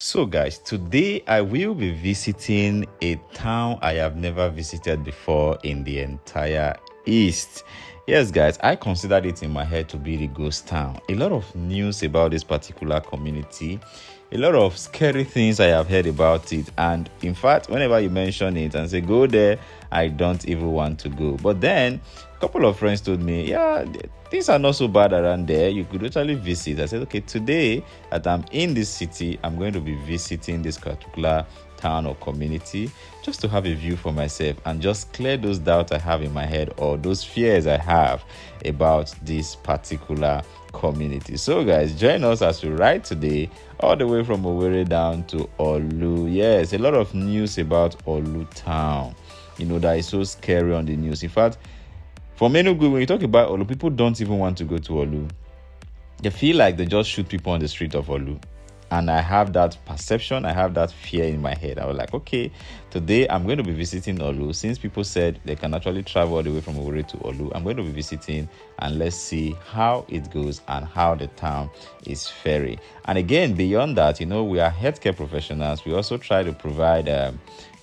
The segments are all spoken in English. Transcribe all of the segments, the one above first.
So guys, today I will be visiting a town I have never visited before in the entire East. Yes guys, I considered it in my head to be the ghost town. A lot of news about this particular community, a lot of scary things I have heard about it, and in fact, whenever you mention it and say go there, I don't even want to go. But then a couple of friends told me, yeah, things are not so bad around there. You could actually visit. I said, okay, today that I'm in this city, I'm going to be visiting this particular town or community just to have a view for myself and just clear those doubts I have in my head or those fears I have about this particular community. So guys, join us as we ride today all the way from Owerri down to Orlu. Yes, a lot of news about Orlu town, that is so scary on the news. In fact, for many good, when you talk about Orlu, people don't even want to go to Orlu. They feel like they just shoot people on the street of Orlu. And I have that perception, I have that fear in my head. I was like, okay, today I'm going to be visiting Orlu. Since people said they can actually travel all the way from Owerri to Orlu, I'm going to be visiting and let's see how it goes and how the town is faring. And again, beyond that, we are healthcare professionals. We also try to provide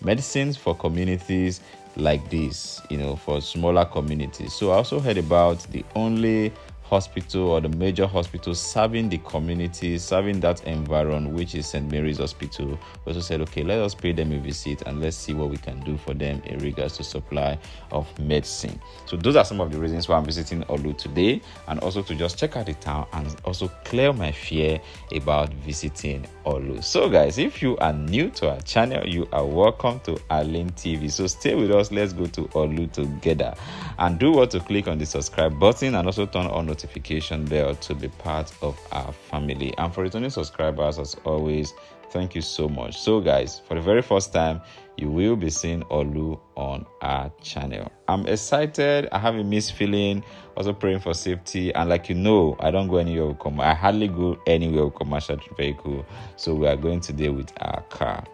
medicines for communities like this, for smaller communities. So I also heard about the only hospital or the major hospital serving the community, serving that environment, which is St. Mary's Hospital. We also said, okay, let us pay them a visit and let's see what we can do for them in regards to supply of medicine. So those are some of the reasons why I'm visiting Orlu today, and also to just check out the town and also clear my fear about visiting Orlu. So guys, if you are new to our channel, you are welcome to Arlin TV. So stay with us. Let's go to Orlu together, and do what to click on the subscribe button and also turn on notification bell to be part of our family. And for returning subscribers, as always, thank you so much. So guys, for the very first time, you will be seeing Orlu on our channel. I'm excited. I have a mixed feeling, also praying for safety. And I don't go anywhere with I hardly go anywhere with commercial vehicle. So we are going today with our car.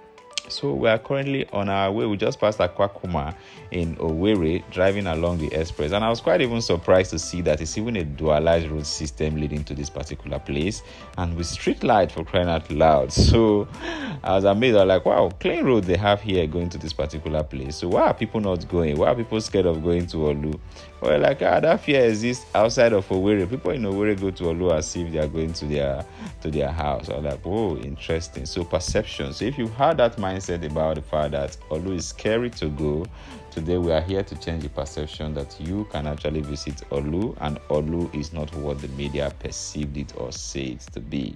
So we are currently on our way. We just passed Akwakuma in Owerri, driving along the express. And I was quite even surprised to see that it's even a dualized road system leading to this particular place. And with street light, for crying out loud. So I was amazed. I was like, wow, clean road they have here going to this particular place. So why are people not going? Why are people scared of going to Orlu? Well, that fear exists outside of Owerri. People in Owerri go to Orlu as if they are going to their house. I was like, whoa, interesting. So perception. So if you had that mindset about the fact that Orlu is scary to go, today we are here to change the perception that you can actually visit Orlu, and Orlu is not what the media perceived it or say it to be.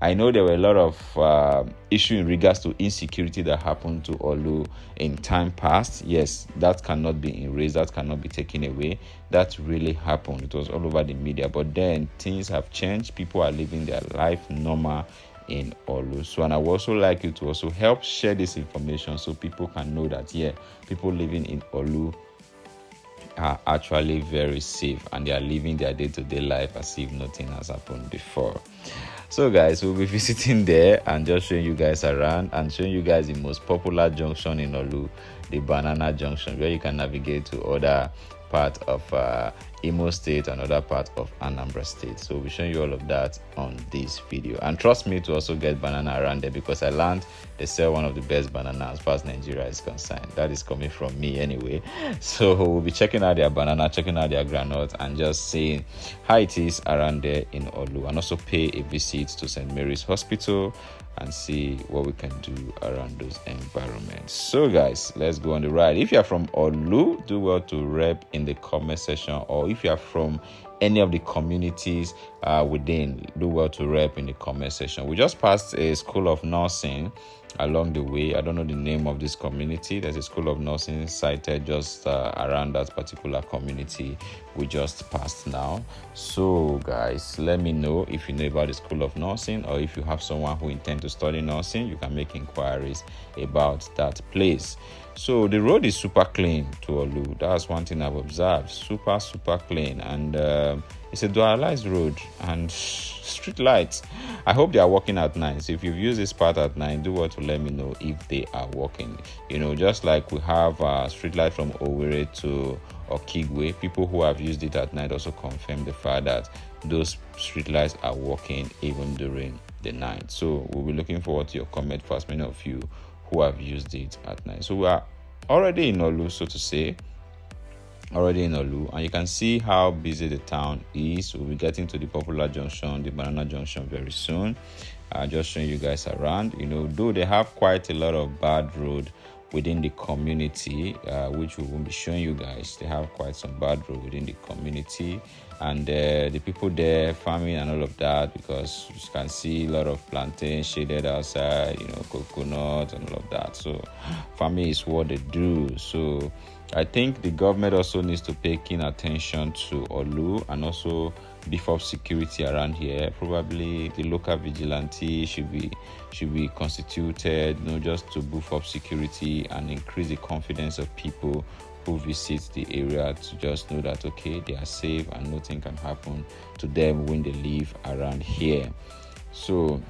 I know there were a lot of issues in regards to insecurity that happened to Orlu in time past. Yes, that cannot be erased, that cannot be taken away. That really happened. It was all over the media. But then things have changed. People are living their life normal in Orlu. So, and I would also like you to also help share this information so people can know that, people living in Orlu are actually very safe and they are living their day-to-day life as if nothing has happened before. So guys, we'll be visiting there and just showing you guys around and showing you guys the most popular junction in Orlu, the Banana Junction, where you can navigate to other part of IMO state and other part of Anambra state. So we'll show you all of that on this video. And trust me to also get banana around there, because I learned they sell one of the best banana as far as Nigeria is concerned. That is coming from me anyway. So we'll be checking out their banana, checking out their granite, and just seeing how it is around there in Orlu, and also pay a visit to St. Mary's Hospital and see what we can do around those environments. So guys, let's go on the ride. If you are from Orlu, do well to rep in the comment section, or if you are from any of the communities within, do well to rep in the comment section. We just passed a school of nursing along the way. I don't know the name of this community. There's a school of nursing sited just around that particular community we just passed now. So guys, let me know if you know about the school of nursing, or if you have someone who intends to study nursing, you can make inquiries about that place. So the road is super clean to Orlu. That's one thing I've observed. Super clean, and it's a dualized road and street lights. I hope they are working at night. So if you've used this part at night, do what to let me know if they are working. Just like we have street light from Owerri to Okigwe, people who have used it at night also confirm the fact that those street lights are working even during the night. So we'll be looking forward to your comment for as many of you who have used it at night. So we are already in Orlu, so to say. Already in Orlu, and you can see how busy the town is. We'll be getting to the popular junction, the banana junction, very soon. Just showing you guys around. Though they have quite a lot of bad road within the community, which we will be showing you guys. They have quite some bad road within the community, and the people there farming and all of that, because you can see a lot of plantain shaded outside, coconut and all of that. So farming is what they do. So I think the government also needs to pay keen attention to Orlu and also beef up security around here. Probably the local vigilante should be constituted, just to beef up security and increase the confidence of people who visit the area, to just know that okay, they are safe and nothing can happen to them when they live around here. So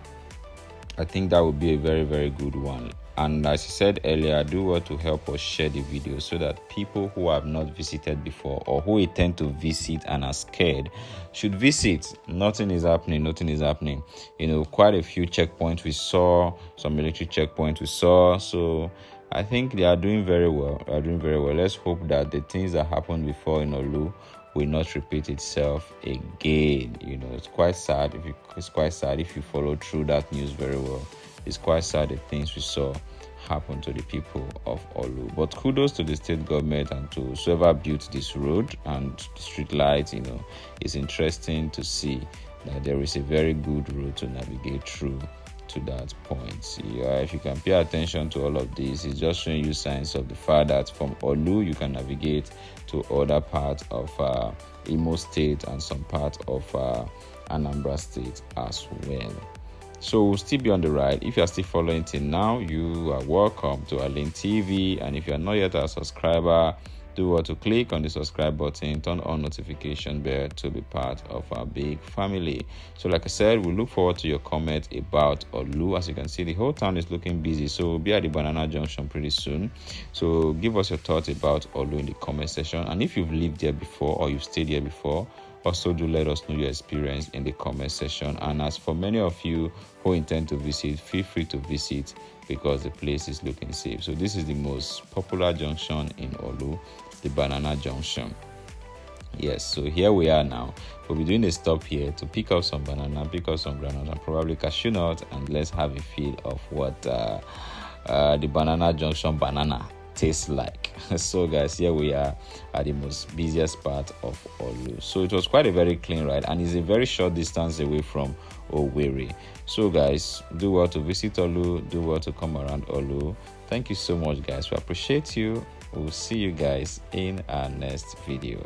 I think that would be a very, very good one. And as I said earlier, do well to help us share the video so that people who have not visited before or who intend to visit and are scared should visit. Nothing is happening. Quite a few checkpoints we saw, some military checkpoints we saw. So I think they are doing very well. Let's hope that the things that happened before in Orlu will not repeat itself again. It's quite sad if you follow through that news very well. It's quite sad the things we saw happen to the people of Orlu. But kudos to the state government and to whoever built this road and street lights. It's interesting to see that there is a very good road to navigate through to that point. If you can pay attention to all of this, it's just showing you signs of the fact that from Orlu you can navigate to other parts of IMO state and some parts of Anambra state as well. So we'll still be on the ride. If you are still following till now, you are welcome to Arlin TV. And if you are not yet a subscriber, do what to click on the subscribe button, turn on notification bell to be part of our big family. So like I said, we look forward to your comment about Orlu. As you can see, the whole town is looking busy. So we'll be at the banana junction pretty soon. So give us your thoughts about Orlu in the comment section. And if you've lived there before or you've stayed here before, also do let us know your experience in the comment section. And as for many of you who intend to visit, feel free to visit because the place is looking safe. So this is the most popular junction in Orlu, the banana junction. Yes, so here we are now. We'll be doing a stop here to pick up some banana, pick up some granite and probably cashew nut, and let's have a feel of what the banana junction banana tastes like. So guys, here we are at the most busiest part of Orlu. So it was quite a very clean ride and it's a very short distance away from Owerri. So guys, do well to visit Orlu, do well to come around Orlu. Thank you so much guys, we appreciate you. We'll see you guys in our next video.